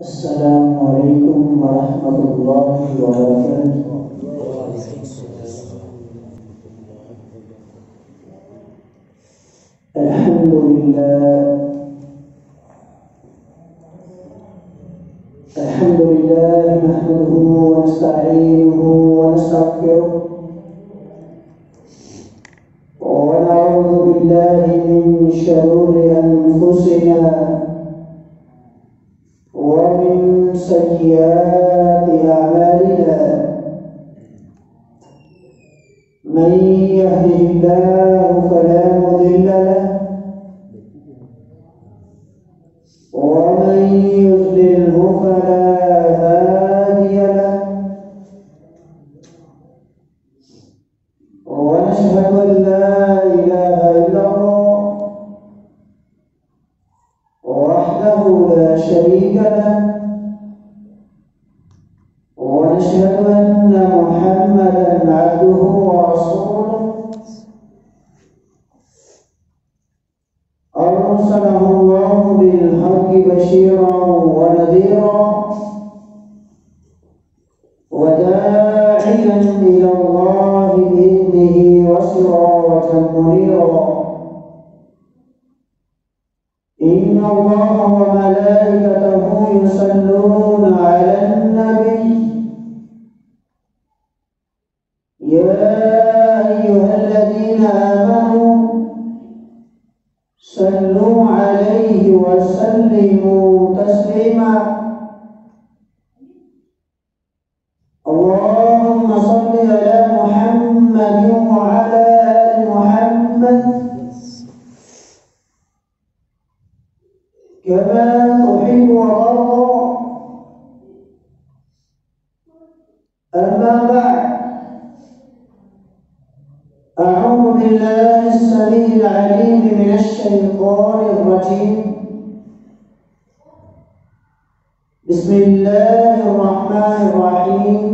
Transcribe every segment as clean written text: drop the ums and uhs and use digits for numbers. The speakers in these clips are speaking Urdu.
السلام علیکم ورحمۃ اللہ وبرکاتہ۔ الحمد لله نحمده ونستعينه ونستغفره ونعوذ بالله من شرور أنفسنا ومن سيئات أعمالنا، من يهده الله فلا مضل له ومن يضلله فلا هادي له، ونشهد أن لا إله إلا الله وحده لا شريك له، ونشهد أن محمدا عبده ورسوله أرسله الله بالحق بشيرا ونذيرا وداعيا إلى الله بإذنه وسراجا منيرا. إن الله وملائكته يصلون على النبي يا أيها الذين آمنوا صلوا عليه وسلموا تسليما. اللهم صل على محمد وعلى آل محمد كما تحب وترضى. أما بعد، أعوذ بالله السميع العليم من الشيطان الرجيم. بسم الله الرحمن الرحيم.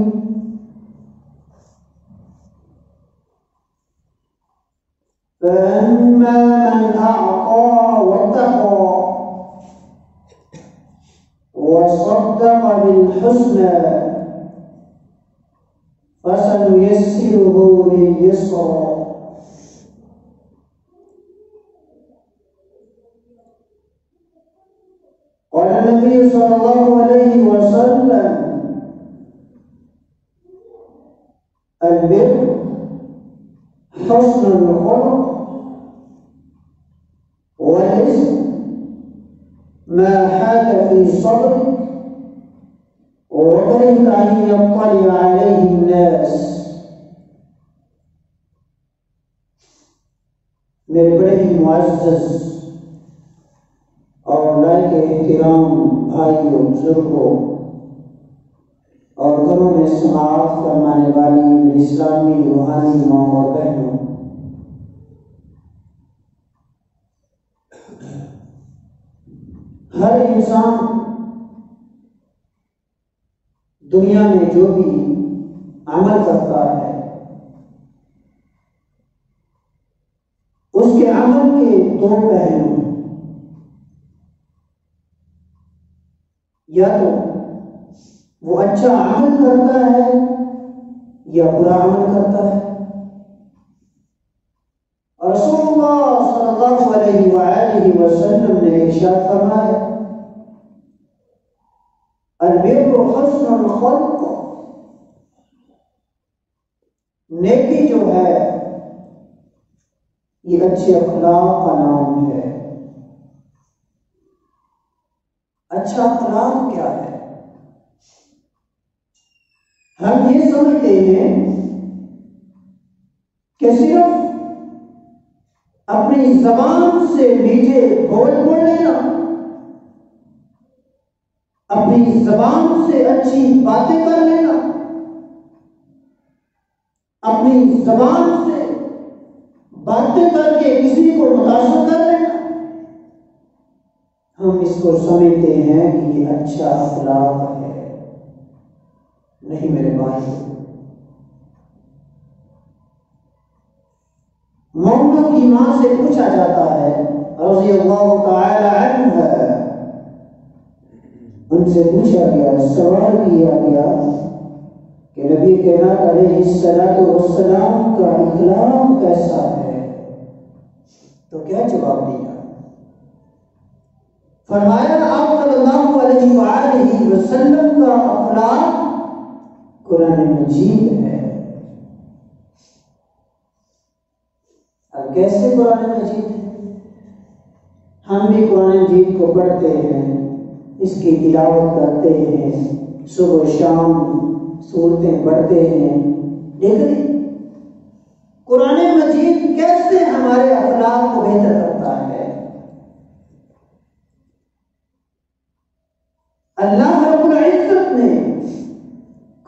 فأما من أعطى واتقى وصدق بالحسنى فسنيسره لليسرى. قال النبي صلى الله عليه وسلم: البر حسن الخلق، والإثم ما حاك في صدرك وكرهت أن يطلع عليه الناس. میرے بڑے ہی معزز اور لائق احترام بھائیوں، بزرگوں اور گھروں میں سماعت فرمانے والی میری اسلامی روحانی ماں اور بہنوں، ہر انسان دنیا میں جو بھی عمل کرتا ہے اس کے عمل کے دو پہلو، یا تو وہ اچھا عمل کرتا ہے یا برا عمل کرتا ہے. رسول اللہ صلی اللہ علیہ وآلہ وسلم نے ارشاد فرمایا: البر حسن الخلق، نیکی جو ہے یہ اچھے اخلاق کا نام ہے. اچھا اخلاق کیا ہے؟ ہم یہ سمجھتے ہیں کہ صرف اپنی زبان سے میٹھے بول بول لینا، اپنی زبان سے اچھی باتیں کر لینا، اپنی زبان سے باتیں کر کے کسی کو متاثر کر لینا، ہم اس کو سمجھتے ہیں کہ یہ اچھا اخلاق ہے. نہیں میرے بھائی، مومنوں کی ماں سے پوچھا جاتا ہے رضی اللہ تعالی عنہ ان سے پوچھا گیا، سوال کیا گیا کہ نبی کائنات علیہ الصلوۃ والسلام کا اخلاق کیسا ہے؟ تو کیا جواب دیا؟ فرمایا آپ صلی اللہ علیہ وآلہ وسلم کا اخلاق قرآن مجید ہے۔ اب کیسے قرآن مجید ہے؟ ہم بھی قرآن مجید کو پڑھتے ہیں، اس کی تلاوت کرتے ہیں، صبح و شام سورتیں پڑھتے ہیں، لیکن قرآن مجید کیسے ہمارے اخلاق کو بہتر کرتا ہے؟ اللہ رب العزت نے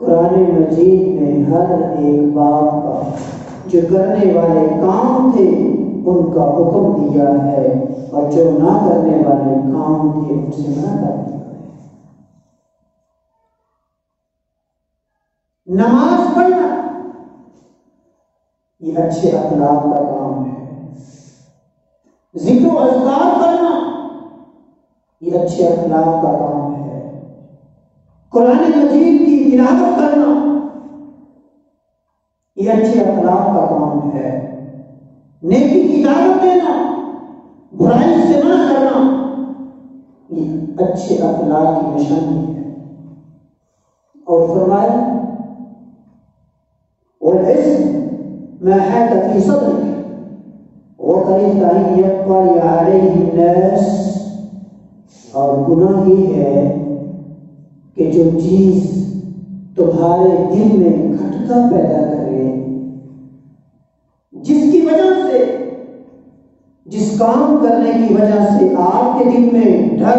قرآن مجید میں ہر ایک بات کا جو کرنے والے کام تھے ان کا حکم دیا ہے، اور جو نہ کرنے والے کام تھے ان سے منع کر دیا ہے۔ نماز پڑھنا یہ اچھے اخلاق کا کام ہے، ذکر و اذکار کرنا یہ اچھے اخلاق کا کام ہے، قرآن مجید کی تلاوت کرنا یہ اچھے اخلاق کا کام ہے، نیکی کی دعوت دینا، برائی سے منع کرنا یہ اچھے اخلاق کی نشانی ہے۔ اور فرمایا والاسم ما حاك في صدرك وكرهت ان يطلع عليه الناس، اور گناہ یہ ہے کہ جو چیز تمہارے دل میں کھٹکا پیدا کرے، جس کی وجہ سے، جس کام کرنے کی وجہ سے آپ کے دل میں ڈر،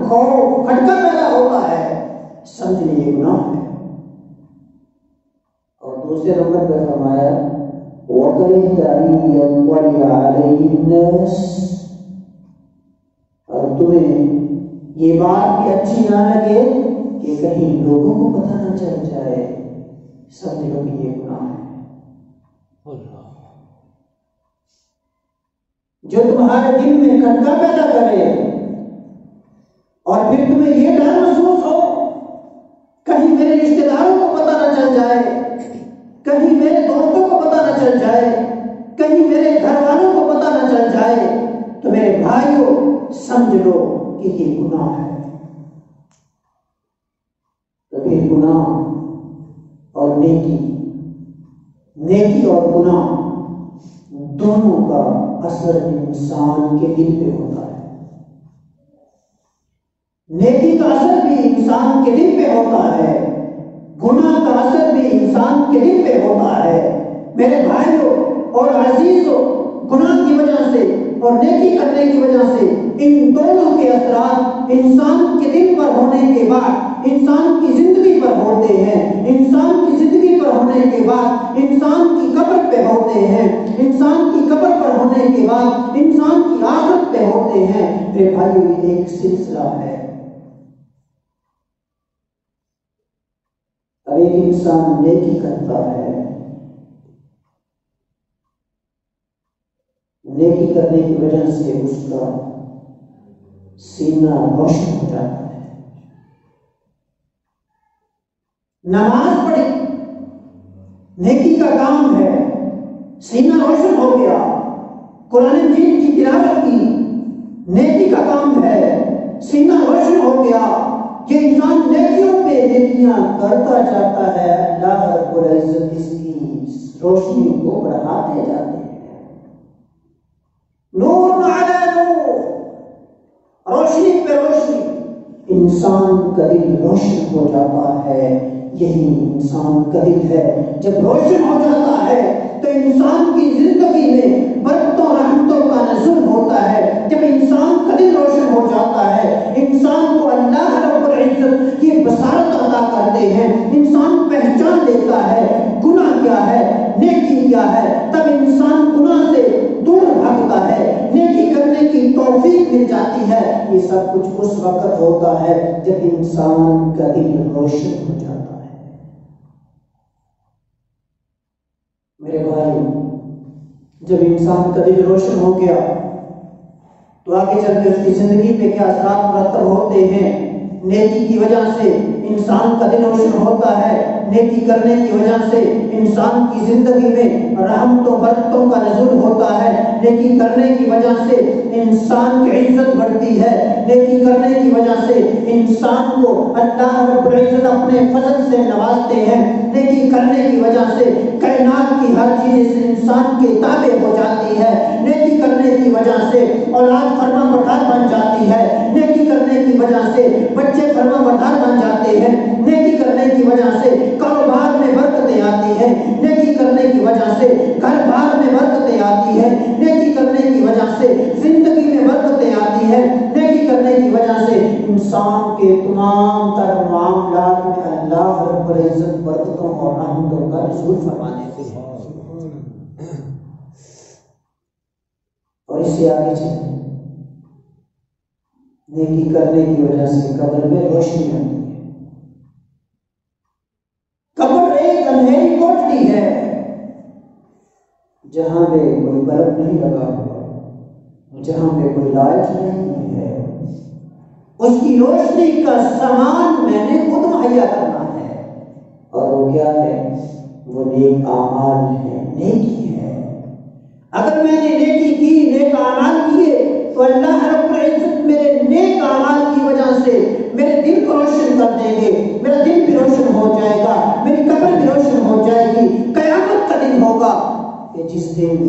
خوف، کھٹکا پیدا ہوتا ہے، سمجھ لیے گناہ ہے۔ اور دوسرے نمبر پہ فرمایا وَكَرِهْتَ أَن يَطَّلِعَ عَلَيْهِ النَّاسُ، اور تمہیں یہ بات بھی اچھی نہ لگے کہ کہیں لوگوں کو پتہ نہ چل جائے، سمجھ لو کہ یہ گناہ ہے۔ جو تمہارے دل میں کھٹکا پیدا کرے اور پھر تمہیں یہ ڈر محسوس ہو کہیں میرے رشتہ داروں کو پتہ نہ چل جائے، کہیں میرے دوستوں کو پتہ نہ چل جائے، کہیں میرے گھر والوں کو پتہ نہ چل جائے، تو میرے بھائیوں سمجھ لو کہ یہ گناہ ہے۔ تو پھر گناہ اور نیکی، نیکی اور گناہ دونوں کا اثر انسان کے دل پہ ہوتا ہے۔ نیکی کا اثر بھی انسان کے دل پہ ہوتا ہے، گناہ کا اثر بھی انسان کے دل پہ ہوتا ہے۔ میرے بھائیوں اور عزیزوں، گناہ کی وجہ سے اور نیکی کرنے کی وجہ سے ان دونوں کے اثرات انسان کے دل پر ہونے کے بعد انسان کی زندگی پر ہوتے ہیں، انسان کی زندگی پر ہونے کے بعد انسان کی قبر پہ ہوتے ہیں، انسان کی قبر پر ہونے کے بعد انسان کی آخرت پہ ہوتے ہیں۔ میرے بھائیوں یہ ایک سلسلہ ہے۔ اب ایک انسان نیکی کرتا ہے، نیکی کرنے کی وجہ سے اس کا سینہ روشن ہو جاتا ہے۔ نماز پڑھی، نیکی کا کام ہے، سینہ روشن ہو گیا۔ قرآن مجید کی تلاوت کی، نیکی کا کام ہے، سینہ روشن ہو گیا۔ یہ انسان نیکیوں پہ نیکیاں کرتا جاتا ہے، اللہ رب العزت اس کی روشنی کو بڑھاتے جاتے ہیں۔ نور علی نور، روشنی پہ روشنی، انسان کا دل روشن ہو جاتا ہے۔ یہی انسان کا دل ہے، جب روشن ہو جاتا ہے تو انسان کی زندگی میں برکتوں رحمتوں کا نزول ہوتا ہے۔ جب انسان کا دل روشن ہو جاتا ہے، انسان کو اللہ رب العزت یہ بصارت عطا کرتے ہیں، انسان پہچان لیتا ہے گناہ کیا ہے، نیکی کیا ہے، تب انسان گناہ سے دور بھاگتا ہے، نیکی کرنے کی توفیق مل جاتی ہے۔ یہ سب کچھ اس وقت ہوتا ہے جب انسان کا دل روشن ہو جاتا ہے۔ میرے بھائی، جب انسان کا دل روشن ہو گیا تو آگے چل کے اس کی زندگی پہ کیا اثرات مرتب ہوتے ہیں نیکی کی وجہ سے انسان کا دل روشن ہوتا ہے، نیکی کرنے کی وجہ سے انسان کی زندگی میں رحمت و برکتوں کا نزول ہوتا ہے، نیکی کرنے کی وجہ سے انسان کی عزت بڑھتی ہے، نیکی کرنے کی وجہ سے انسان کو اللہ رب العزت اپنے فضل سے نوازتے ہیں، نیکی کرنے کی وجہ سے کائنات کی ہر چیز انسان کے تابع ہو جاتی ہے، نیکی کرنے کی وجہ سے اولاد فرما بردار بن جاتی ہے، نیکی کرنے کی وجہ سے بچے فرما بردار بن جاتے ہیں، نیکی کرنے کی وجہ سے کاروبار میں برکتیں آتی ہیں، نیکی کرنے کی وجہ سے گھر بار میں برکتیں آتی ہیں، نیکی کرنے کی وجہ سے زندگی میں برکتیں آتی ہیں، نیکی کرنے کی وجہ سے انسان کے تمام تر معاملات میں اللہ رب العزت برکتوں اور رحمتوں کا نزول فرما دیتے ہیں۔ اور اس سے آگے چلیں، نیکی کرنے کی وجہ سے قبر میں روشنی ہوتی ہے۔ قبر ایک اندھیری کوٹری ہے جہاں پہ کوئی بلب نہیں لگا ہوا، جہاں پہ کوئی لائٹ نہیں ہے، اس کی روشنی کا سامان میں نے خود مہیا کرنا ہے، اور وہ کیا ہے؟ وہ نیک اعمال ہے، نیکی ہے۔ اگر میں نے نیکی کی، نیک اعمال کیے، تو اللہ رب العزت میرے نیک اعمال کی وجہ سے میرے دل کو روشن کر دیں گے، میرا دل بھی روشن ہو جائے گا، میری قبر بھی روشن ہو جائے گی۔ قیامت کا دن ہوگا کہ جس دن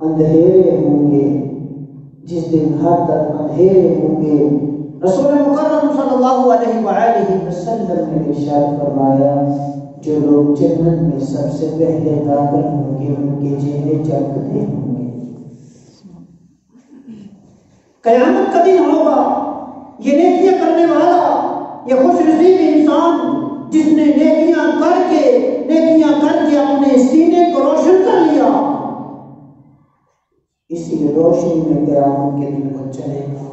اندھیرے ہوں گے، جس دن ہر طرف اندھیرے ہوں گے۔ رسول مکرم صلی اللہ علیہ وآلہ وسلم نے ارشاد فرمایا، جو لوگ جنت میں سب سے پہلے داخل ہوں گے ان کے چہرے چمکتے ہوں گے۔ قیامت کا دن ہوگا، یہ نیکیاں کرنے والا، یہ خوش نصیب انسان جس نے نیکیاں کر کے اپنے سینے کو روشن کر لیا، اسی روشنی میں قیامت کے دن وہ چلے گا،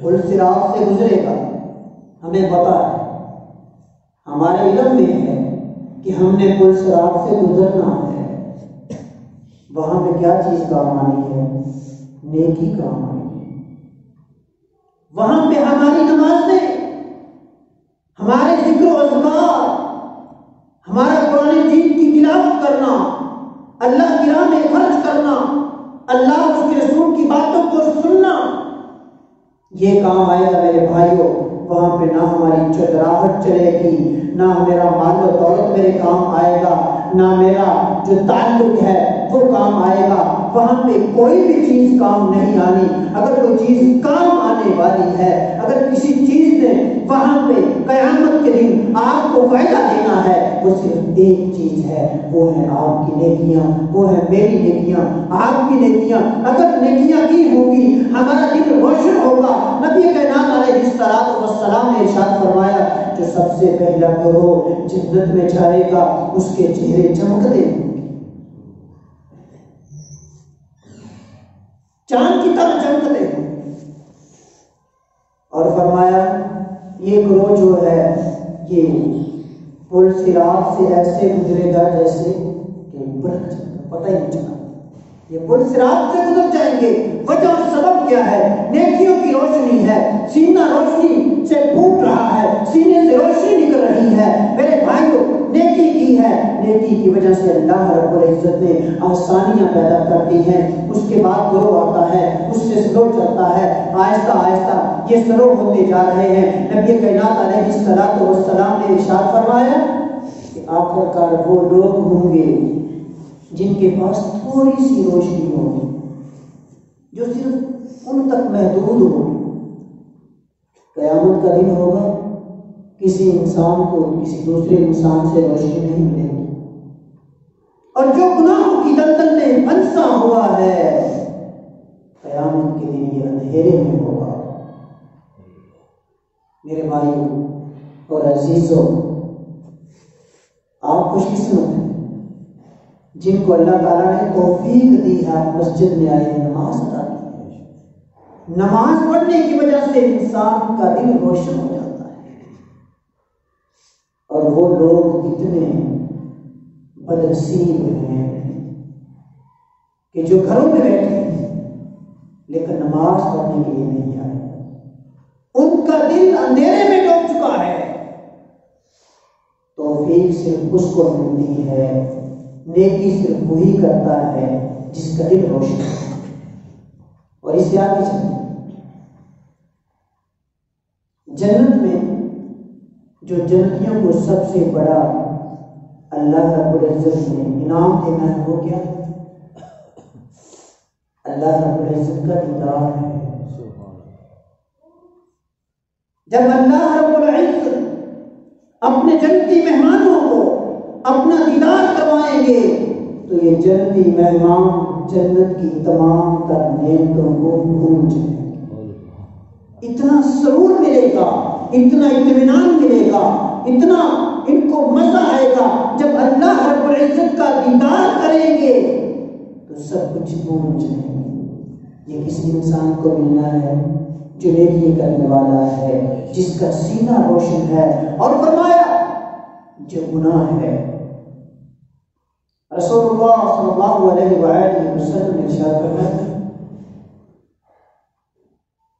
پل صراط سے گزرے گا۔ ہمیں پتا ہے، ہمارے علم میں ہے کہ ہم نے پل صراط سے گزرنا ہے۔ وہاں پہ کیا چیز کام آنی ہے؟ نیکی کام آنی ہے۔ وہاں پہ ہماری نمازیں، ہمارے ذکر و اذکار، ہمارا قرآن دین کی تلاوت کرنا، اللہ کی راہ میں خرچ کرنا، اللہ اور اس کے رسول کی باتوں کو سننا، یہ کام آئے گا میرے بھائیوں۔ وہاں پہ نہ ہماری چدراہٹ چلے گی، نہ میرا مال و دولت میرے کام آئے گا، نہ میرا جو تعلق ہے وہ کام آئے گا۔ وہاں پہ کوئی بھی چیز کام نہیں آنی۔ اگر کوئی چیز کام آنے والی ہے، اگر کسی چیز نے وہاں پہ قیامت کے دن آپ کو فائدہ دینا ہے، وہ صرف ایک چیز ہے، وہ ہے آپ کی نیکیاں، وہ ہے میری نیکیاں، آپ کی نیکیاں۔ اگر نیکیاں کی ہوں گی، ہمارا دل روشن ہوگا۔ نبی کائنات علیہ السلام نے ارشاد فرمایا، جو سب سے پہلا گروہ جنت میں جائے گا اس کے چہرے چمکتے ہیں، چاند کی طرح چمکتے ہیں۔ اور فرمایا یہ گروہ جو ہے یہ پل صراط سے ایسے گزرے گا جیسے کہ برق چمکا، پتہ ہی نہیں چلا۔ یہ پل صراط سے گزر جائیں گے۔ وجہ اور سبب کیا ہے؟ نیکیوں کی روشنی ہے، سینہ روشنی سے پھوٹ رہا ہے، سینے سے روشنی نکل رہی ہے۔ میرے بھائیوں، نیکی کی ہے، نیکی کی وجہ سے اللہ رب العزت نے آسانیاں پیدا کر دی ہیں۔ اس کے بعد گروہ آتا ہے، اس سے سلو چلتا ہے، آہستہ آہستہ یہ سلو ہوتے جا رہے ہیں۔ نبی کائنات علیہ السلام نے ارشاد فرمایا کہ آخر کار وہ لوگ ہوں گے جن کے پاس تھوڑی سی روشنی ہوگی، جو صرف ان تک محدود ہوگی۔ قیامت کا دن ہوگا، کسی انسان کو کسی دوسرے انسان سے روشنی نہیں ملے گی، اور جو گناہوں کی دلدل میں پھنسا ہوا ہے، قیامت کے دن یہ اندھیرے میں ہوگا۔ میرے بھائیوں اور عزیزوں، آپ خوش قسمت ہیں جن کو اللہ تعالیٰ نے توفیق دی ہے، آپ مسجد میں آئے ہیں، نماز ادا کی ہے۔ نماز پڑھنے کی وجہ سے انسان کا دل روشن ہو جاتا ہے، اور وہ لوگ اتنے بدنصیب ہیں کہ جو گھروں میں بیٹھے ہیں لیکن نماز پڑھنے کے لیے نہیں آئے۔ کا دل اندھیرے میں ڈوب چکا ہے، توفیق صرف اس کو ملتی ہے، نیکی صرف وہی کرتا ہے جس کا دل روشن ہے۔ اور اس سے آگے چلیں، جنت میں جو جنتیوں کو سب سے بڑا اللہ رب العزت نے انعام دینا ہے وہ کیا ہے؟ اللہ رب العزت کا دیدار ہے۔ جب اللہ رب العزت اپنے جنتی مہمانوں کو اپنا دیدار کروائیں گے تو یہ جنتی مہمان جنت کی تمام تر نعمتوں کو بھول جائیں گے۔ اتنا سرور ملے گا، اتنا اطمینان ملے گا، اتنا ان کو مزہ آئے گا جب اللہ رب العزت کا دیدار کریں گے تو سب کچھ بھول جائیں گے۔ یہ کسی انسان کو ملنا ہے جو نیکی کرنے والا ہے، جس کا سینہ روشن ہے۔ اور فرمایا جو گناہ ہے، رسول اللہ صلی اللہ علیہ وآلہ وسلم نے ارشاد فرمایا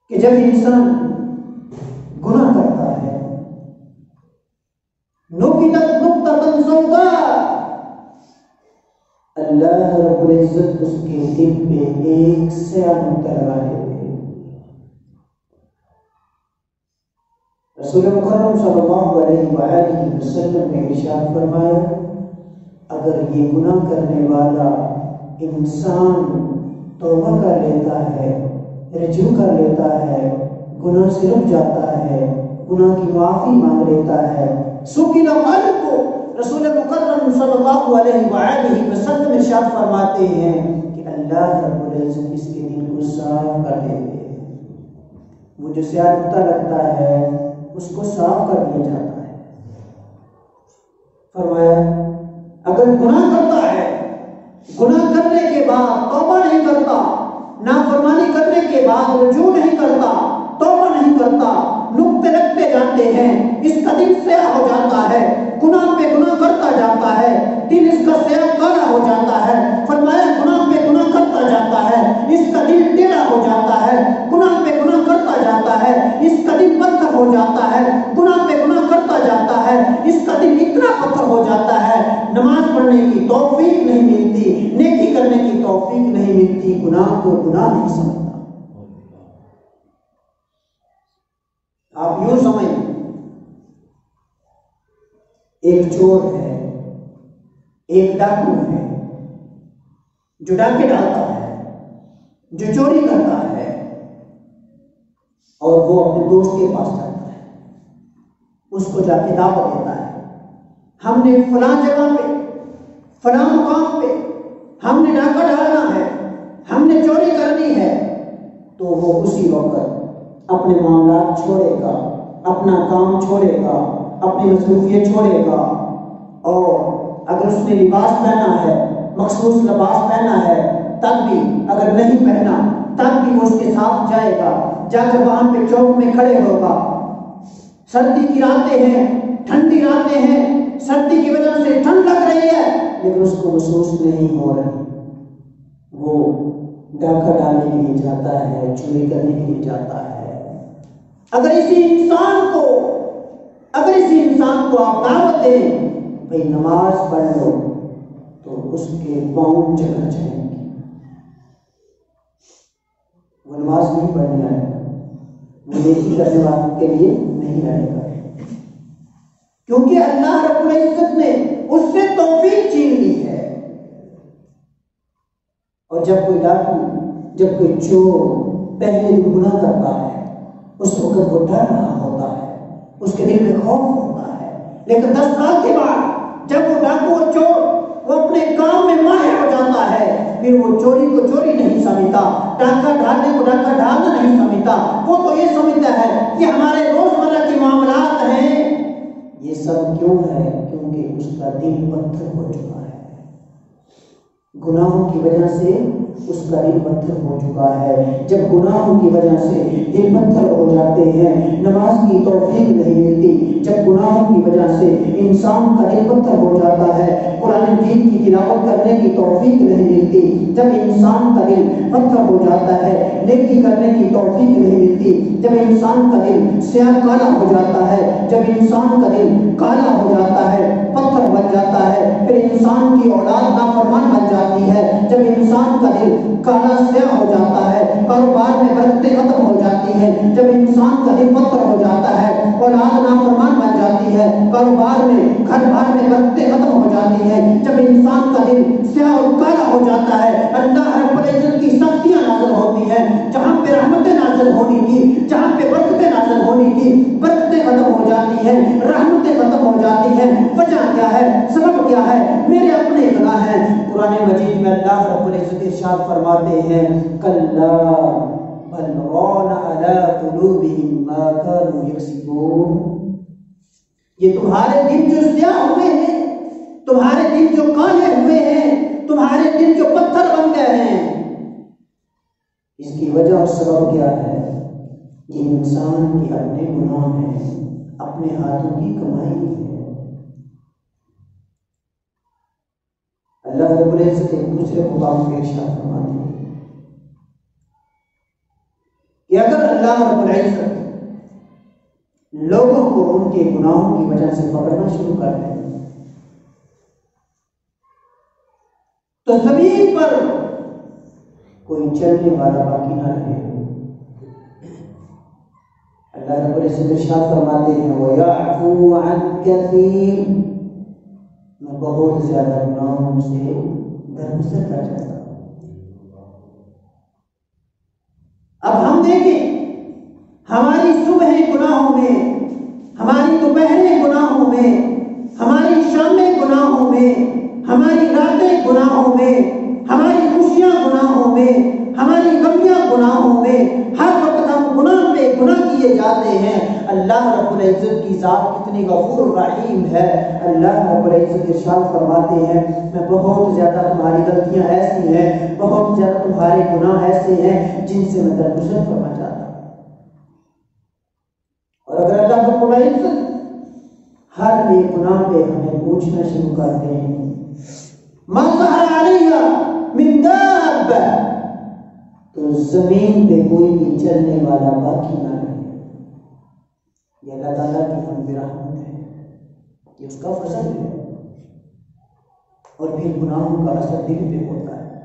کہ جب انسان گناہ کرتا ہے، نکتت نکتۃ سوداء، اللہ رب العزت اس کے دل پہ ایک سیاہ نقطہ لگا دیتے ہیں۔ رسول مکرم صلی اللہ علیہ وآلہ وسلم نے ارشاد فرمایا اگر یہ گناہ کرنے والا انسان توبہ کر لیتا ہے، رجوع کر لیتا ہے، گناہ سے رک جاتا ہے، گناہ کی معافی مانگ لیتا ہے، سکین قلب کو رسول مکرم صلی اللہ علیہ وآلہ وسلم ارشاد فرماتے ہیں کہ اللہ رب العزت اس کے دل کو صاف کر دیتے ہیں۔ وہ جو سیاہ نقطہ لگتا ہے اس کو صاف کر دیا جاتا ہے۔ فرمایا اگر گناہ کرتا ہے، گناہ کرنے کے بعد توبہ نہیں کرتا، نافرمانی کرنے کے بعد رجوع نہیں کرتا، توبہ نہیں کرتا، نقطے لگتے جاتے ہیں، اس کا دل سیاہ ہو جاتا ہے، گناہ پہ گناہ کرتا جاتا ہے، دل اس کا سیاہ کالا ہو جاتا ہے۔ فرمایا گناہ پہ گناہ کرتا جاتا ہے، اس کا دل ٹیڑھا ہو جاتا ہے، گناہ پہ گناہ کرتا جاتا ہے، اس کا دل پتھر ہو جاتا ہے، گناہ پہ گناہ کرتا جاتا ہے، اس کا دل اتنا پتھر ہو جاتا ہے، نماز پڑھنے کی توفیق نہیں ملتی، نیکی کرنے کی توفیق نہیں ملتی، گناہ کو گناہ نہیں سمجھتا۔ آپ یوں سمجھیں ایک چور ہے، ایک ڈاکو ہے جو ڈاکے ڈالتا ہے، جو چوری کرتا ہے، اور وہ اپنے دوست کے پاس جاتا ہے، اس کو جا کے دعوت دیتا ہے ہم نے فلاں جگہ پہ فلاں مقام پہ ہم نے ڈاکہ ڈالنا ہے، ہم نے چوری کرنی ہے، تو وہ اسی وقت اپنے معاملات چھوڑے گا، اپنا کام چھوڑے گا، اپنی مصروفیت چھوڑے گا، اور اگر اس نے لباس پہنا ہے، مخصوص لباس پہنا ہے، تب بھی اگر نہیں پہنا تب بھی وہ اس کے ساتھ جائے گا، جا کر وہاں پہ چوک میں کھڑے ہوگا۔ سردی کی راتیں ہیں، ٹھنڈی راتیں ہیں، سردی کی وجہ سے ٹھنڈ لگ رہی ہے لیکن اس کو محسوس نہیں ہو رہی، وہ ڈاکہ ڈالنے کے لیے جاتا ہے، چوری کرنے کے لیے جاتا ہے۔ اگر اسی انسان کو آپ دعوت دیں بھئی نماز پڑھ لو، تو اس کے پاؤں جکڑ جائیں گے، وہ نماز نہیں پڑھنے آئے گا، وہ نیکی کرنے والوں کے لیے نہیں آئے گا، کیونکہ اللہ رب العزت نے اس سے توفیق چھین لی ہے۔ اور جب کوئی ڈاکو، جب کوئی چور پہلے دن گناہ کرتا ہے اس وقت وہ ڈر رہا ہوتا ہے، اس کے دل میں خوف ہوتا ہے، لیکن 10 سال کے بعد جب وہ ڈاکو اور چور وہ اپنے کام میں ماہر ہو جاتا ہے، پھر وہ چوری کو چوری نہیں سمجھتا، ڈاکہ ڈالنے کو ڈاکہ ڈالنا نہیں سمجھتا، وہ تو یہ سمجھتا ہے کہ ہمارے روزمرہ کے معاملات ہیں۔ یہ سب کیوں ہے؟ کیونکہ اس کا دل پتھر ہو چکا ہے، گناہوں کی وجہ سے اس کا دل پتھر ہو چکا ہے۔ جب گناہوں کی وجہ سے دل پتھر ہو جاتے ہیں، نماز کی توفیق نہیں ملتی۔ جب گناہوں کی وجہ سے انسان کا دل پتھر ہو جاتا ہے، قرآن مجید کی تلاوت کرنے کی توفیق نہیں ملتی۔ جب انسان کا دل پتھر ہو جاتا ہے، نیکی کرنے کی توفیق نہیں ملتی۔ جب انسان کا دل سیاہ کالا ہو جاتا ہے، جب انسان کا دل کالا ہو جاتا ہے، پتھر بن جاتا ہے، پھر انسان کی اولاد نافرمان بن جاتی ہے۔ جب انسان کا دل کالا سیاہ ہو جاتا ہے، کاروبار میں برکتیں ختم ہو جاتی ہیں۔ جب انسان کا دل پتھر ہو جاتا ہے، اولاد نافرمان بن جاتی ہے، کاروبار میں گھر بار میں برکتیں ختم ہو جاتی ہیں۔ جب انسان کا دل سیاہ اور کالا ہو جاتا ہے، اللہ رب العزت کی سختیاں نازل ہوتی ہیں۔ جہاں پہ رحمتیں نازل ہونی تھی، جہاں پہ برکتیں نازل ہونی تھی، برکتیں ختم ہو جاتی ہیں، رحمتیں ختم ہو جاتی ہیں۔ وجہ کیا ہے؟ سبب کیا ہے؟ میرے اپنے گناہ ہیں۔ قرآن مجید میں اللہ رب العزت ارشاد فرماتے ہیں، کلا بل ران علی قلوبہم ما کانوا یکسبون۔ یہ تمہارے دل جو سیاہ ہوئے ہیں، تمہارے دل جو کالے ہوئے ہیں، تمہارے دل جو پتھر بن گئے ہیں، اس کی وجہ اور سبب کیا ہے؟ یہ انسان کے اپنے گناہ ہیں، اپنے ہاتھوں کی کمائی ہے۔ اللہ رب العزت ایک دوسرے مقام پہ ارشاد فرماتے ہیں کہ اگر اللہ رب العزت لوگوں کو ان کے گناہوں کی وجہ سے پکڑنا شروع کر دیں تو زمین پر کوئی چلنے والا باقی نہ رہے۔ اللہ رب العزت ارشاد فرماتے ہیں وَيَعْفُو عَنْ كَثِيرٍ، میں بہت زیادہ گناہوں سے درگزر کر جاتا ہوں۔ اب ہم دیکھیں ہماری صبح گناہوں میں، ہماری دوپہر گناہوں میں، ہماری شام گناہوں میں، ہماری راتیں گناہوں میں، ہماری خوشیاں گناہوں میں، ہماری غمیاں گناہوں میں، ہر وقت ہم گناہ پہ گناہ کیے جاتے ہیں۔ اللہ رب العزت کی ذات کتنی غفور رحیم ہے۔ اللہ رب العزت ارشاد فرماتے ہیں میں بہت زیادہ تمہاری غلطیاں ایسی ہیں، بہت زیادہ تمہارے گناہ ایسے ہیں جن سے میں درگزر فرما جاتا ہوں۔ اور اگر اللہ رب العزت ہر ایک گناہ پہ ہمیں پوچھنا شروع کر دیں ما ظہر علیہ من دابہ، تو زمین پہ کوئی بھی چلنے والا باقی نہ رہے۔ یہ اللہ تعالیٰ کی ہم پہ رحمت ہے، یہ اس کا فضل ہے۔ اور پھر گناہوں کا اثر دل پہ ہوتا ہے،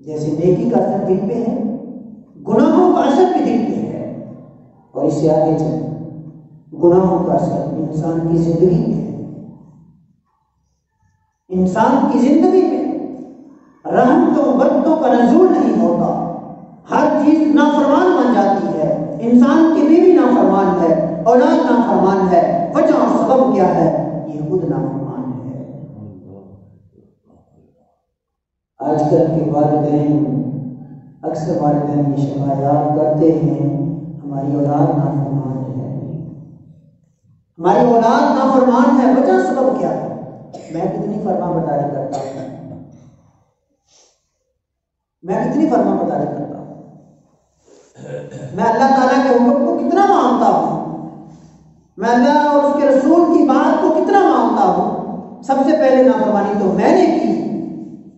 جیسے نیکی کا اثر دل پہ ہے، گناہوں کا اثر بھی دل پہ ہے۔ اور اس سے آگے چلیں، گناہوں کا اثر انسان کی زندگی پہ ہے۔ انسان کی زندگی میں رحمتوں برکتوں کا نزول نہیں ہوتا، ہر چیز نافرمان بن جاتی ہے۔ انسان کی بیوی نافرمان ہے، اولاد نافرمان ہے۔ وجہ اور سبب کیا ہے؟ یہ خود نافرمان ہے۔ آج کل کے والدین، اکثر والدین یہ شکایات کرتے ہیں ہماری اولاد نافرمان ہے، ہماری اولاد نافرمان ہے۔ وجہ سبب کیا ہے؟ میں کتنی فرما برداری کرتا ہوں، میں کتنی فرما برداری کرتا ہوں، میں اللہ تعالیٰ کے حکم کو کتنا مانتا ہوں، میں اللہ اور اس کے رسول کی بات کو کتنا مانتا ہوں۔ سب سے پہلے نافرمانی تو میں نے کی،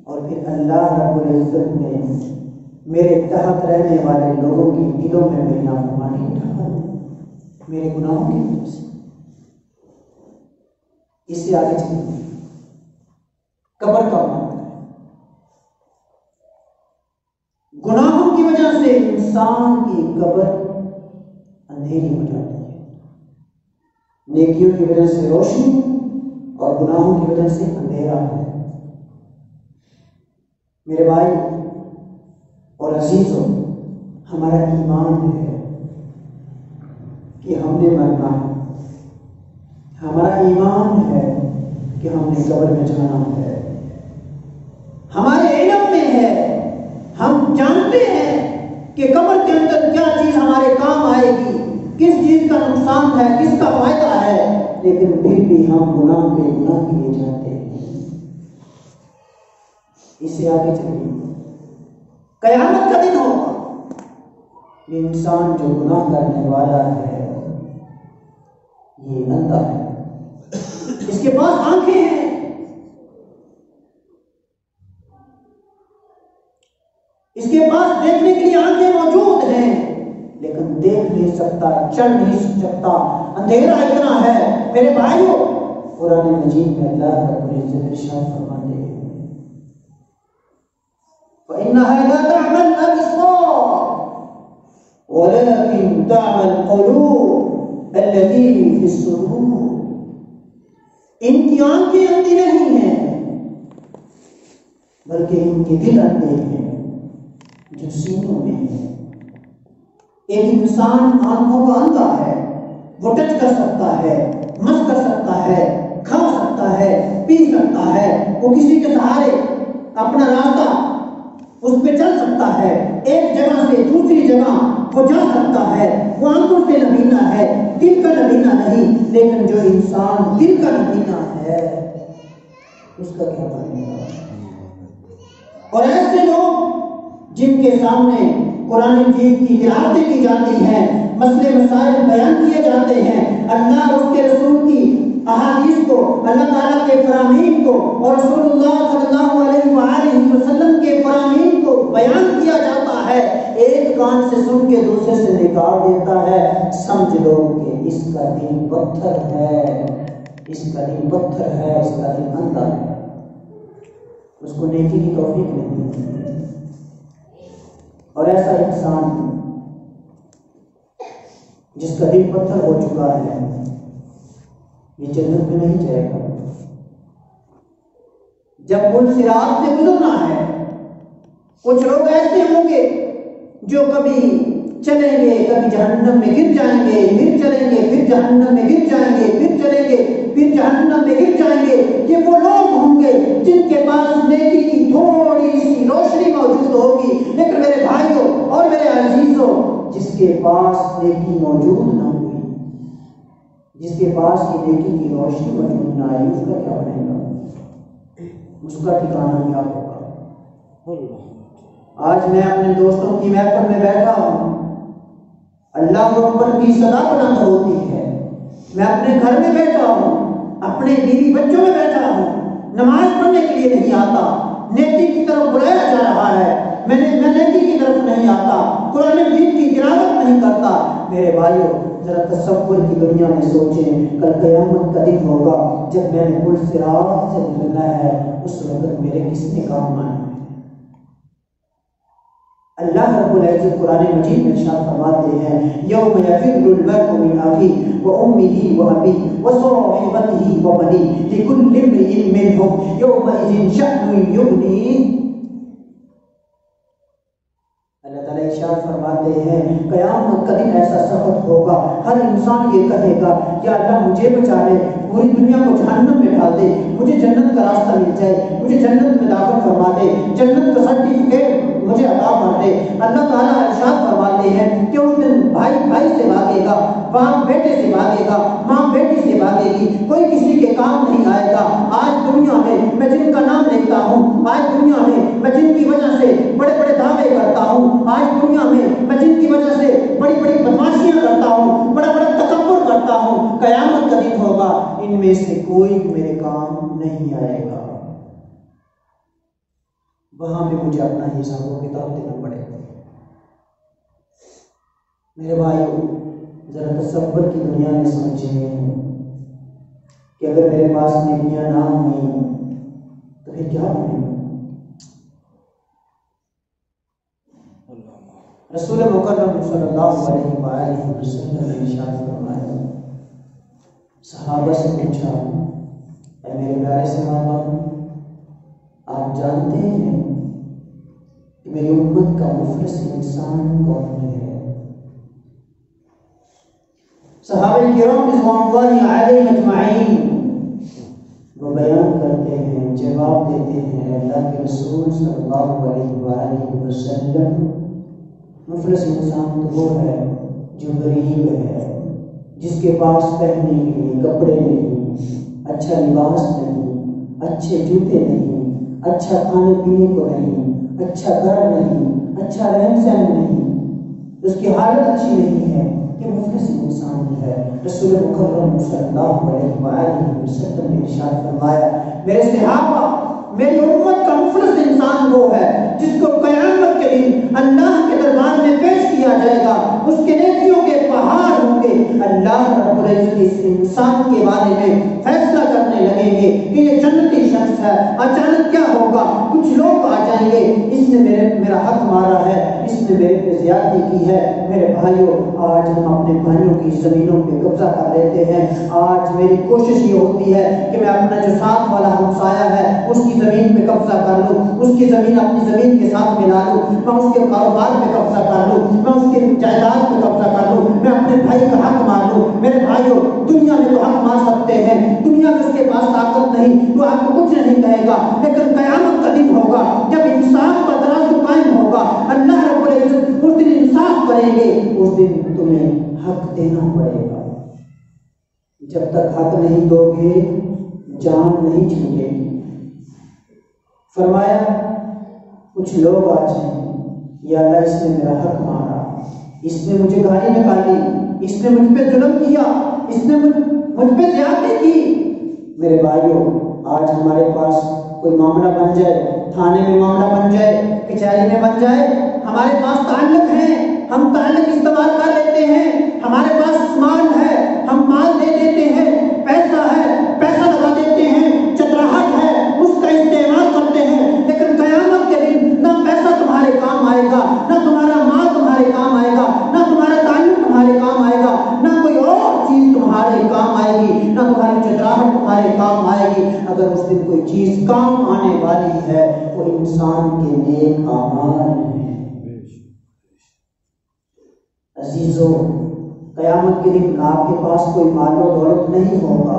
اور پھر اللہ رب العزت نے میرے تحت رہنے والے لوگوں کی دلوں میں میری نافرمانی ڈال دی میرے گناہوں کی وجہ سے۔ اس سے آگے چلیں، قبر کا معاملہ ہے۔ گناہوں کی وجہ سے انسان کی قبر اندھیری ہو جاتی ہے، نیکیوں کی وجہ سے روشنی اور گناہوں کی وجہ سے اندھیرا ہے۔ میرے بھائی اور عزیزوں، ہمارا ایمان ہے کہ ہم نے مرنا ہے، ہمارا ایمان ہے کہ ہم نے قبر میں جانا ہے، ہمارے علم میں ہے، ہم جانتے ہیں کہ قبر کے اندر کیا چیز ہمارے کام آئے گی، کس چیز کا نقصان ہے، کس کا فائدہ ہے، لیکن پھر بھی ہم گناہ پہ گناہ کیے جاتے ہیں۔ اس سے آگے چلیے، قیامت کا دن ہوگا، یہ انسان جو گناہ کرنے والا ہے یہ اندھا ہے، اس کے پاس آنکھیں ہیں، اس کے پاس دیکھنے کے لیے آنکھیں موجود ہیں، لیکن دیکھ نہیں سکتا، چل نہیں سکتا، اندھیرا اتنا ہے۔ میرے بھائیوں، قرآن مجید میں اللہ رب العزت ارشاد فرماتے ہیں فَإِنَّهَا لَا تَعْمَى الْأَبْصَارُ وَلَكِنْ تَعْمَى الْقُلُوبُ الَّتِي فِي الصُّدُورِ، ان کی آنکھیں اندھی نہیں ہیں بلکہ ان کے دل اندھے ہیں جو سینوں میں ہیں۔ ایک انسان آنکھوں کا اندھا ہے، وہ ٹچ کر سکتا ہے، مس کر سکتا ہے، کھا سکتا ہے، پی سکتا ہے، وہ کسی کے سہارے اپنا راستہ اس پہ چل سکتا ہے، ایک جگہ سے دوسری جگہ وہ جا سکتا ہے، وہ آنکھوں سے نبینا ہے، دل کا نبینا نہیں۔ لیکن جو انسان دل کا نبینا ہے اس کا کیا بنے گا؟ اور ایسے لوگ جن کے سامنے قرآن مجید کی تلاوتیں کی جاتی ہیں، مسئلے مسائل بیان کیے جاتے ہیں، اللہ اور اس کے رسول کی احادیث کو، اللہ تعالیٰ کے فرامین کو اور رسول اللہ صلی اللہ علیہ وآلہ وسلم کے فرامین کو بیان کیا جاتا ہے، ایک کان سے سن کے دوسرے سے نکال دیتا ہے، سمجھ لو کہ اس کا دل پتھر ہے، اس کا دل پتھر ہے، اس کا دل اندھا ہے، اس کو نیکی کی توفیق نہیں ملتی۔ اور ایسا انسان جس کا دل پتھر ہو چکا ہے یہ جنت میں نہیں جائے گا۔ جب پل صراط سے گزرنا ہے، کچھ لوگ ایسے ہوں گے جو کبھی چلیں گے، کبھی جہنم میں گر جائیں گے، پھر چلیں گے، پھر جہنم میں گر جائیں گے، پھر چلیں گے، پھر جہنم میں گر جائیں گے۔ یہ وہ لوگ ہوں گے جن کے پاس نیکی کی تھوڑی سی روشنی موجود ہوگی۔ لیکن میرے بھائیوں اور میرے عزیزوں، جس کے پاس نیکی موجود نہ ہوئی، جس کے پاس کی نیکی کی روشنی موجود نہ آئی، اس کا کیا بنے گا؟ اس کا ٹھکانہ کیا ہوگا؟ آج میں اپنے دوستوں کی محفل میں بیٹھا ہوں، اللہ اکبر کی صدا بلند ہوتی ہے، میں اپنے گھر میں بیٹھا ہوں، اپنے بیوی بچوں میں بیٹھا ہوں، نماز پڑھنے کے لیے نہیں آتا، نیکی کی طرف بلایا جا رہا ہے، میں نیکی کی طرف نہیں آتا، قرآن مجید کی تلاوت نہیں کرتا۔ میرے بھائیوں، ذرا تصور کی دنیا میں سوچیں، کل قیامت کا دن ہوگا جب میں نے پل صراط سے گزرنا ہے، اس وقت میرے کس نے کام آنا ہے؟ اللہ رب العزت قرآن مجید میں ارشاد فرماتے ہیں یوم یفر المرء من اخیہ وامہ وابیہ وصاحبتہ وبنیہ لکل امرئ منہم یومئذ شأن یغنیہ۔ اللہ تعالیٰ ارشاد فرماتے ہیں قیامت کا دن ایسا سخت ہوگا، ہر انسان یہ کہے گا یا اللہ مجھے بچا لے، پوری دنیا کو جہنم میں ڈال دے، مجھے جنت کا راستہ مل جائے، مجھے جنت میں داخل فرما دے، جنت کا سرٹیفکیٹ مجھے عطا کر دے۔ اللہ تعالیٰ ارشاد فرماتے ہیں کہ اس دن بھائی بھائی سے بھاگے گا، باپ بیٹے سے بھاگے گا، ماں بیٹی سے بھاگے گی، کوئی کسی کے کام نہیں آئے گا۔ آج دنیا میں جن کا نام لیتا ہوں، آج دنیا میں جن کی وجہ سے بڑے بڑے دعوے کرتا ہوں، آج دنیا میں جن کی وجہ سے بڑی بڑی بدماشیاں کرتا ہوں، بڑا بڑا تکبر کرتا ہوں، قیامت کا دن ہوگا ان میں سے کوئی میرے کام نہیں آئے گا، وہاں پہ مجھے اپنا حساب و کتاب دینا پڑے گا۔ میرے بھائیو، ذرا تصور کی دنیا میں سمجھیں کہ اگر میرے پاس نیکیاں نہ ہوئی تو پھر کیا بنے گا؟ رسول مکرم صلی اللہ علیہ وآلہ وسلم نے ارشاد فرمایا، صحابہ سے پوچھا اے میرے پیارے صحابہ، آپ جانتے ہیں کہ میری امت کا مفلس انسان کون ہے؟ صحابہ کرام رضوان اللہ علیہم اجمعین وہ بیان کرتے ہیں، جواب دیتے ہیں، اللہ کے رسول صلی اللہ علیہ وآلہ وسلم مفلس انسان تو وہ ہے جو غریب ہے، جس کے پاس پہننے کے لیے کپڑے نہیں، اچھا لباس نہیں، اچھے جوتے نہیں، اچھا کھانے پینے کو نہیں، اچھا گھر نہیں، اچھا رہن سہن نہیں، اس کی حالت اچھی نہیں ہے، یہ مفلس انسان ہی ہے۔ رسول مکرم صلی اللہ علیہ وآلہ وسلم نے ارشاد فرمایا، میرے صحابہ، میری امت کا مفلس انسان وہ ہے جس کو قیامت کے دن اللہ کے دربار میں پیش کیا جائے گا، اس کے نیکیوں کے پہاڑ ہوں گے، اللہ رب العزت اس انسان کے بارے میں فیصلہ کرنے لگیں گے کہ یہ جنتی شخص ہے۔ اچانک کیا ہوگا؟ کچھ لوگ آ جائیں گے، اس نے میرا حق مارا ہے، اس نے میرے پہ زیادتی کی ہے۔ میرے بھائیوں، آج ہم اپنے بھائیوں کی زمینوں پہ قبضہ کر لیتے ہیں۔ آج میری کوشش یہ ہوتی ہے کہ میں اپنا جو ساتھ والا ہمسایہ ہے اس کی زمین پہ قبضہ کر لوں، اس کی زمین اپنی زمین کے ساتھ ملا لوں، میں اس کے کاروبار پہ قبضہ کر لوں، میں اس کے جائیداد پہ قبضہ کر لوں، میں اپنے بھائی کا حق مار لوں۔ میرے بھائیوں، دنیا میں تو حق مار سکتے ہیں، دنیا میں اس کے پاس طاقت نہیں، وہ آپ کو کچھ نہیں کہے گا، لیکن قیامت کا دن ہوگا جب انصاف کا ترازو قائم ہوگا، اللہ رب العزت اس دن انصاف کریں گے، اس دن تمہیں حق دینا پڑے گا۔ جب تک حق نہیں دو گے جان نہیں چھوٹے گی۔ فرمایا کچھ لوگ آ جائیں، یا اللہ اس نے میرا حق مارا، اس نے مجھے گالی نکالی، اس نے مجھ پہ ظلم کیا، اس نے مجھ پہ زیادتی کی۔ میرے بھائیوں، آج ہمارے پاس کوئی معاملہ بن جائے، تھانے میں معاملہ بن جائے، کچہری میں بن جائے، ہمارے پاس تعلق ہے، ہم تعلق استعمال کر لیتے ہیں، ہمارے پاس مال ہے، ہم مال دے دیتے ہیں، پیسہ ہے، پیسہ لگا دیتے ہیں، چتراہٹ ہے، اس کا استعمال کرتے ہیں، لیکن قیامت کے دن نہ پیسہ تمہارے کام آئے گا، نہ تمہارا مال تمہارے کام آئے گا، نہ تمہارا تعلق تمہارے کام آئے گا، نہ کوئی اور چیز تمہارے کام آئے گی، نہ تمہاری چتراہٹ تمہارے کام آئے گی۔ اگر اس دن کوئی چیز کام آنے والی ہے وہ انسان کے نیک اعمال ہیں۔ عزیزو، قیامت کے دن آپ کے پاس کوئی مال و دولت نہیں ہوگا،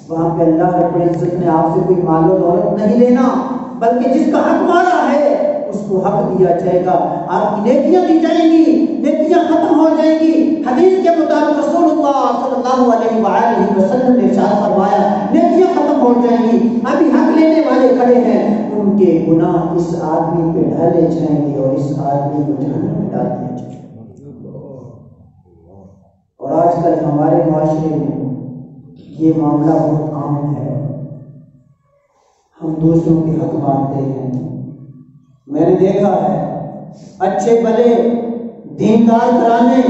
وہاں پہ اللہ رب العزت نے آپ سے کوئی مال و دولت نہیں لینا، بلکہ جس کا حق مارا ہے اس کو حق دیا جائے گا، آپ کی نیکیاں دی جائیں گی، نیکیاں ختم ہو جائیں گی۔ حدیث کے مطابق رسول اللہ صلی اللہ علیہ وآلہ وسلم نے ارشاد فرمایا، نیکیاں ختم ہو جائیں گی، ابھی حق لینے والے کھڑے ہیں، ان کے گناہ اس آدمی پہ ڈالے جائیں گے اور اس آدمی کو جہنم میں ڈال دیا جائے گا۔ اور آج کل ہمارے معاشرے میں یہ معاملہ بہت عام ہے، ہم دوسروں کے حق مانتے ہیں۔ میں نے دیکھا ہے اچھے بھلے دیندار گھرانے،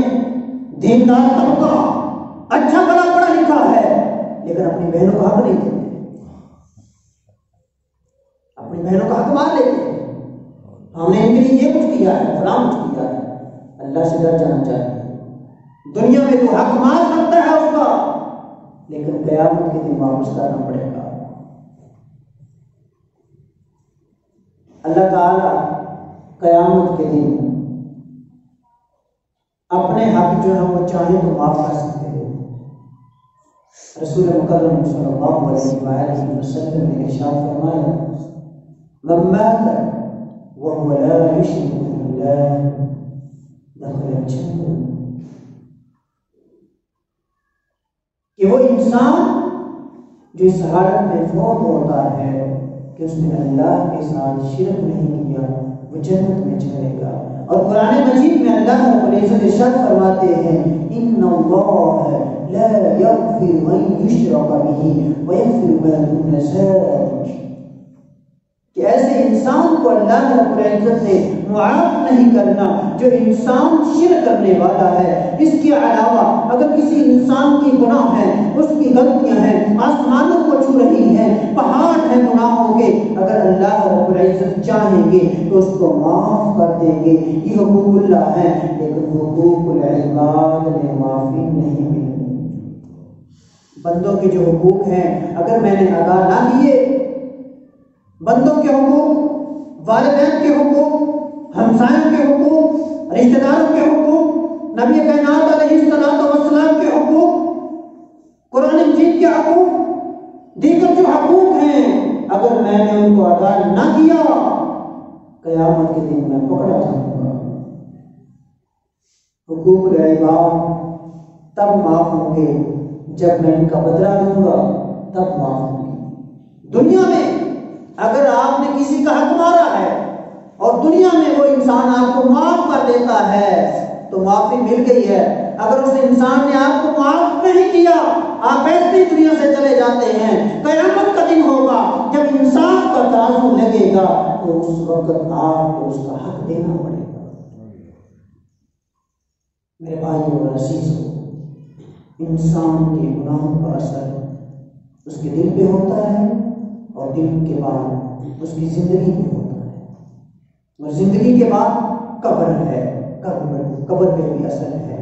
دیندار طبقہ، اچھا بڑا پڑھا لکھا ہے، لیکن اپنی بہنوں کا حق نہیں دیتے، اپنی بہنوں کا حق مار لیتے ہیں۔ ہم نے ان کے لیے یہ کچھ کیا ہے، فلاں کچھ کیا ہے۔ اللہ سے ڈر جانا چاہیے۔ دنیا میں تو حق مار سکتا ہے اس کا، لیکن قیامت کے دن واپس کرنا پڑے گا۔ اللہ تعالیٰ قیامت کے دن اپنے حق جو ہے وہ چاہے تو معاف کر سکتے ہیں۔ رسول مکرم صلی اللہ علیہ وآلہ وسلم نے ارشاد فرمایا، من مات وهو لا يشرك بالله دخل الجنة، کہ وہ انسان جو اس حالت میں فوت ہوتا ہے کہ اس نے اللہ کے ساتھ شرک نہیں کیا، وہ جنت میں جائے گا۔ اور قرآن مجید میں اللہ رب العزت ارشاد فرماتے ہیں، ان اللہ لا یغفر ان یشرک بہ ویغفر ما دون ذلک، کہ ایسے انسان کو اللہ رب العزت نے معاف نہیں کرنا جو انسان شرک کرنے والا ہے۔ اس کے علاوہ اگر کسی انسان کی گناہ ہے، اس کی غلطیاں ہیں، آسمانوں کو چھو رہی ہیں، پہاڑ ہیں گناہوں کے، اگر اللہ رب العزت چاہیں گے تو اس کو معاف کر دیں گے۔ یہ حقوق اللہ ہے، لیکن حقوق العباد میں معافی نہیں ملتی۔ بندوں کے جو حقوق ہیں اگر میں نے ادا نہ کیے، بندوں کے حقوق، والدین کے حقوق، ہمسایوں کے حقوق، رشتہ داروں کے حقوق، نبی کائنات علیہ السلام کے حقوق، قرآن مجید کے حقوق، دیگر جو حقوق ہیں، اگر میں نے ان کو ادا نہ کیا، قیامت کے دن میں پکڑا جاؤں گا۔ حقوق العباد تب معاف ہوں گے جب میں ان کا بدلہ دوں گا، تب معاف ہوں گے۔ دنیا میں اگر آپ نے کسی کا حق مارا ہے، اور دنیا میں وہ انسان آپ کو معاف کر دیتا ہے تو معافی مل گئی ہے. اگر اس انسان نے آپ کو معاف نہیں کیا آپ ایسے ہی دنیا سے چلے جاتے ہیں. قیامت کا دن ہوگا جب انسان کا ترازو لگے گا تو اس وقت آپ کو اس کا حق دینا پڑے گا. میرے بھائیوں اور عزیزوں، انسان کے گناہوں کا اثر اس کے دل پہ ہوتا ہے اور دل کے بعد اس کی زندگی پہ ہوتا ہے، اور زندگی کے بعد قبر ہے، قبر پہ بھی اثر ہے،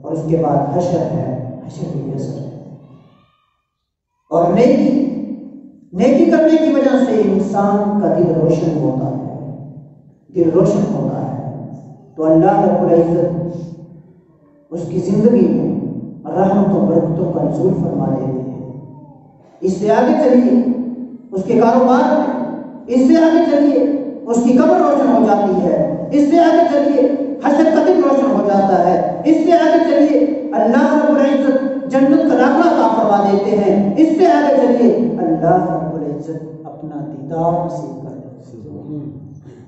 اور اس کے بعد حشر ہے، حشر پہ بھی اثر ہے. اور نیکی کرنے کی وجہ سے انسان کا دل روشن ہوتا ہے، دل روشن ہوتا ہے تو اللہ رب العزت اس کی زندگی میں رحمت و برکتوں کا نزول فرما دیتے ہیں. اس سے آگے چلیے اس کے کاروبار میں، اس سے آگے چلیے اس کی قبر روشن ہو جاتی ہے، اس سے آگے چلیے حشر کا دن روشن ہو جاتا ہے، اس سے آگے چلیے اللہ رب العزت جنت کا داخلہ عطا فرما دیتے ہیں، اس سے آگے چلیے اللہ رب العزت اپنا دیدار نصیب کر دیتے ہیں،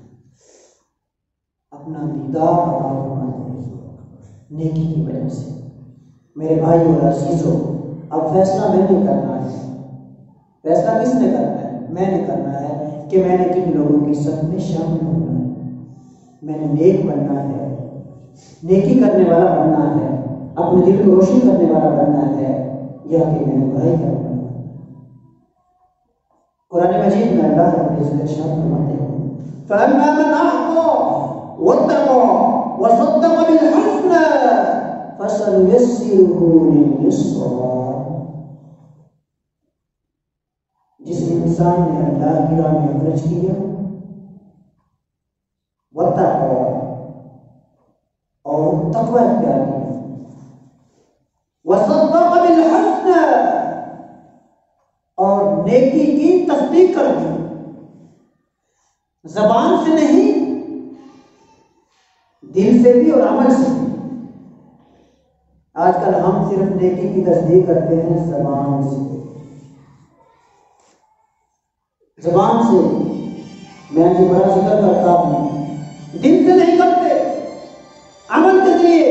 اپنا دیدار عطا فرما دیتے ہیں نیکی کی وجہ سے. میرے بھائی اور عزیزوں، اب فیصلہ میں نے کرنا ہے. فیصلہ کس نے کرنا ہے؟ میں نے کرنا ہے کہ میں نے کن لوگوں کی صف میں شامل ہونا ہے. میں نے نیک بننا ہے، نیکی کرنے والا بننا ہے، اپنے دل کو روشن کرنے والا بننا ہے، یا کہ میں نے برائی کرنا ہے. قرآن مجید میں اللہ رب العزت ارشاد فرماتے ہیں فَأَمَّا مَنْ أَعْطَىٰ وَاتَّقَىٰ وَصَدَّقَ بِالْحُسْنَىٰ فَسَنُيَسِّرُهُ لِلْيُسْرَىٰ. جس انسان نے اللہ کی راہ میں خرچ کیا، وَاتَّقَىٰ اور تقوی اختیار کیا، وَصَدَّقَ بِالْحُسْنَىٰ اور نیکی کی تصدیق کر دی. زبان سے نہیں، دل سے بھی اور عمل سے بھی. آج کل ہم صرف نیکی کی تصدیق کرتے ہیں زبان سے. زبان سے میں جو بڑا ذکر کرتا ہوں، دل سے نہیں کرتے، عمل کے ذریعے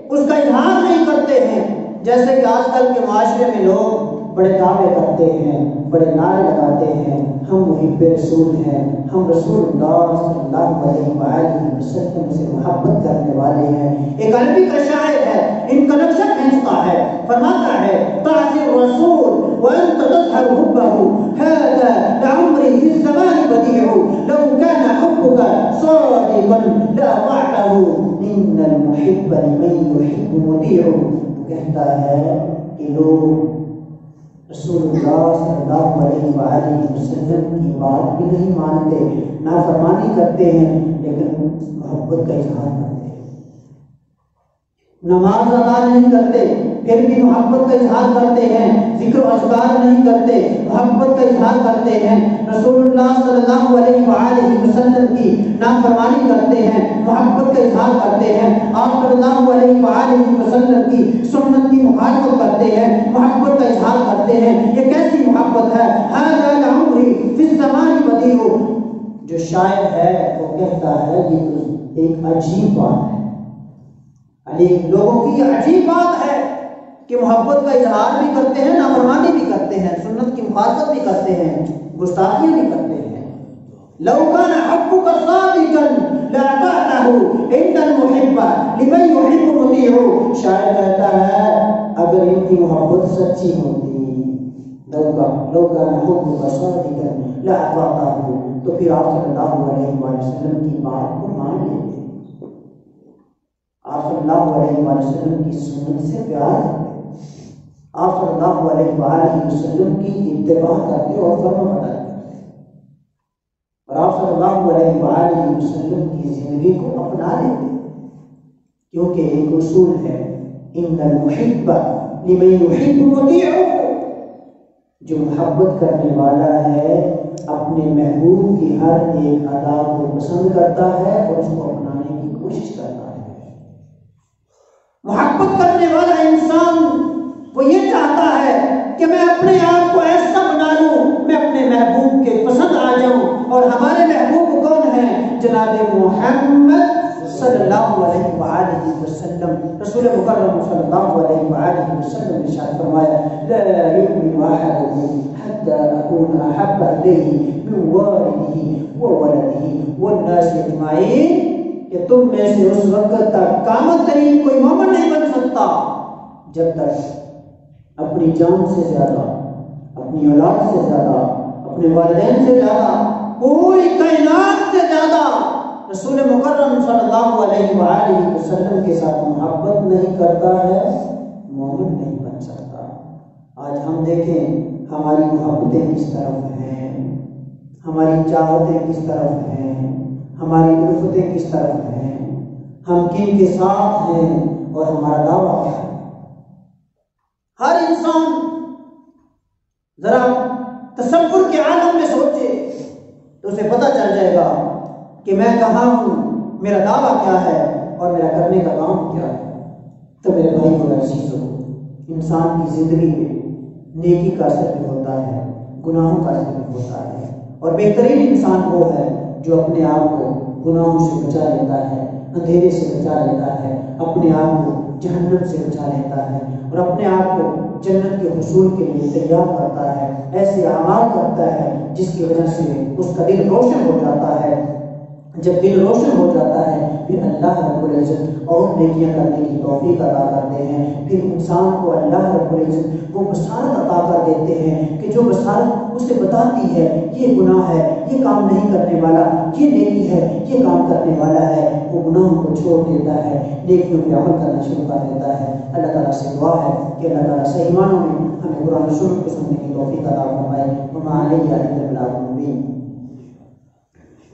اس کا اظہار نہیں کرتے ہیں. جیسے کہ آج کل کے معاشرے میں لوگ بڑے دعوے کرتے ہیں، بڑے نعرے لگاتے ہیں، ہم محب رسول ہیں، ہم رسول اللہ صلی اللہ علیہ وآلہ وسلم سے محبت کرنے والے ہیں. ایک عربی کا شاعر ہے، ان کا نقشہ کھینچتا ہے، فرماتا ہے تعصي الرسول وانت تظهر حبه هذا لعمري في الزمان بديع لو كان حبك صادقا لاطعته ان المحب لمن يحب مطيع. کہتا ہے کہ لوگ رسول اللہ صلی اللہ علیہ وآلہ وسلم کی بات بھی نہیں مانتے، نافرمانی کرتے ہیں، لیکن محبت کا اظہار کرتے ہیں. نماز ادا نہیں کرتے پھر بھی محبت کا اظہار کرتے ہیں، ذکر و اذکار نہیں کرتے محبت کا اظہار کرتے ہیں، رسول اللہ صلی اللہ علیہ وآلہ وسلم کی نافرمانی کرتے ہیں، محبت کا اظہار کرتے ہیں، آپ صلی اللہ علیہ وآلہ وسلم کی سنت کی مخالفت کرتے ہیں، محبت کا اظہار کرتے ہیں. یہ کیسی محبت ہے؟ هذا لعمري في الزمان بديع. جو شاعر ہے وہ کہتا ہے یہ ایک عجیب بات ہے، لوگوں کی یہ عجیب بات ہے کہ محبت کا اظہار بھی کرتے ہیں، نافرمانی بھی کرتے ہیں، سنت کی مخالفت بھی کرتے ہیں، گستاخی بھی کرتے ہیں. لو كان حبك صادقا لاطعته ان المحب لمن يحب مطيع. شاعر کہتا ہے اگر ان کی محبت سچی ہوتی، لو كان حبك صادقا لاطعته تو پھر آپ صلی اللہ علیہ وسلم کی بات کو مان لیتے، آپ صلی اللہ علیہ وسلم کی سنت سے پیار کرتے، آپ صلی اللہ علیہ وآلہ وسلم کی اتباع کرتے اور فرما برداری کرتے، اور آپ صلی اللہ علیہ وآلہ وسلم کی زندگی کو اپنا لیتے. کیونکہ ایک اصول ہے ان المحب لمن يحب مطیع. جو محبت کرنے والا ہے اپنے محبوب کی ہر ایک ادا کو پسند کرتا ہے اور اس کو اپنانے کی کوشش کرتا ہے. محبت کرنے والا انسان وہ یہ چاہتا ہے کہ میں اپنے آپ کو ایسا بنا لوں، میں اپنے محبوب کے پسند آ جاؤں. اور ہمارے محبوب کون ہیں؟ جناب محمد صلی اللہ علیہ وآلہ وسلم. رسول مکرم صلی اللہ علیہ وآلہ وسلم نے ارشاد فرمایا لا یؤمن احدکم حتی اکون احب الیہ من والدہ وولدہ والناس اجمعین، کہ تم میں سے اس وقت تک کامل ترین کوئی مومن نہیں بن سکتا جب تک اپنی جان سے زیادہ، اپنی اولاد سے زیادہ، اپنے والدین سے زیادہ، پوری کائنات سے زیادہ رسول مکرم صلی اللہ علیہ وآلہ وسلم کے ساتھ محبت نہیں کرتا ہے، مومن نہیں بن سکتا. آج ہم دیکھیں ہماری محبتیں کس طرف ہیں، ہماری چاہتیں کس طرف ہیں، ہماری الفتیں کس طرف ہیں، ہم کن کے ساتھ ہیں اور ہمارا دعویٰ کیا ہے. ہر انسان ذرا تصور کے عالم میں سوچے تو اسے پتہ چل جائے گا کہ میں کہاں ہوں، میرا دعویٰ کیا ہے اور میرا کرنے کا کام کیا ہے. تو میرے بھائی اور عزیزو، انسان کی زندگی میں نیکی کا اثر بھی ہوتا ہے، گناہوں کا اثر بھی ہوتا ہے، اور بہترین انسان وہ ہے جو اپنے آپ کو گناہوں سے بچا لیتا ہے، اندھیرے سے بچا لیتا ہے، اپنے آپ کو جہنم سے بچا لیتا ہے اور اپنے آپ کو جنت کے حصول کے لیے تیار کرتا ہے. ایسے اعمال کرتا ہے جس کی وجہ سے اس کا دل روشن ہو جاتا ہے. جب دل روشن ہو جاتا ہے پھر اللہ رب العزت اور نیکیاں کرنے کی توفیق عطا کرتے ہیں. پھر انسان کو اللہ رب العزت وہ بصارت عطا کر دیتے ہیں کہ جو بصارت اسے بتاتی ہے یہ گناہ ہے، یہ کام نہیں کرنے والا، یہ نیکی ہے، یہ کام کرنے والا ہے. وہ گناہوں کو چھوڑ دیتا ہے، نیکیوں پہ عمل کرنا شروع کر دیتا ہے. اللہ تعالیٰ سے دعا ہے کہ اللہ تعالیٰ صحیح معنوں میں ہمیں قرآن و سنت کو سننے کی توفیق عطا فرمائے. وما علیہ الا البلاغ المبین.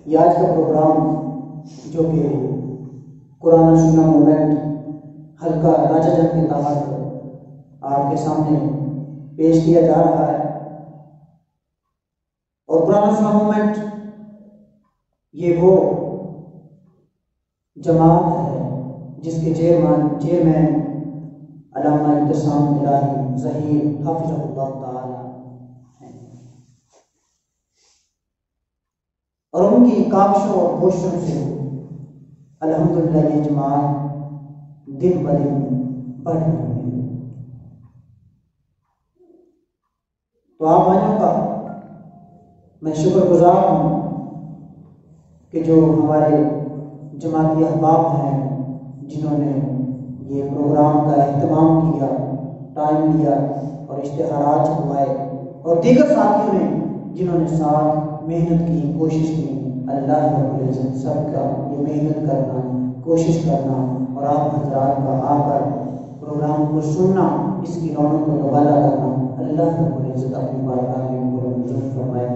یہ آج کا پروگرام جو کہ قرآن و سنت موومنٹ ہلکا راجہ جنگ کے تحت آپ کے سامنے پیش کیا جا رہا ہے، اور قرآن و سنت موومنٹ یہ وہ جماعت ہے جس کے چیئرمین علامہ ابتسام الہی ظہیر حفظہ اللہ تعالی ہیں، اور ان کی کاوشوں اور کوششوں سے الحمدللہ یہ جماعت دن بدن بڑھ رہی ہے. تو آپ بھائیوں کا میں شکر گزار ہوں کہ جو ہمارے جماعتی احباب ہیں جنہوں نے یہ پروگرام کا اہتمام کیا، ٹائم دیا اور اشتہارات چھپوائے، اور دیگر ساتھیوں نے جنہوں نے ساتھ محنت کی، کوشش کی. اللہ رب العزت سب کا یہ محنت کرنا، کوشش کرنا اور آپ حضرات کا آ کر پروگرام کو سننا، اس کی رونق کو دوبارہ کرنا، اللہ رب العزت اپنی بارگاہ میں فرمائے.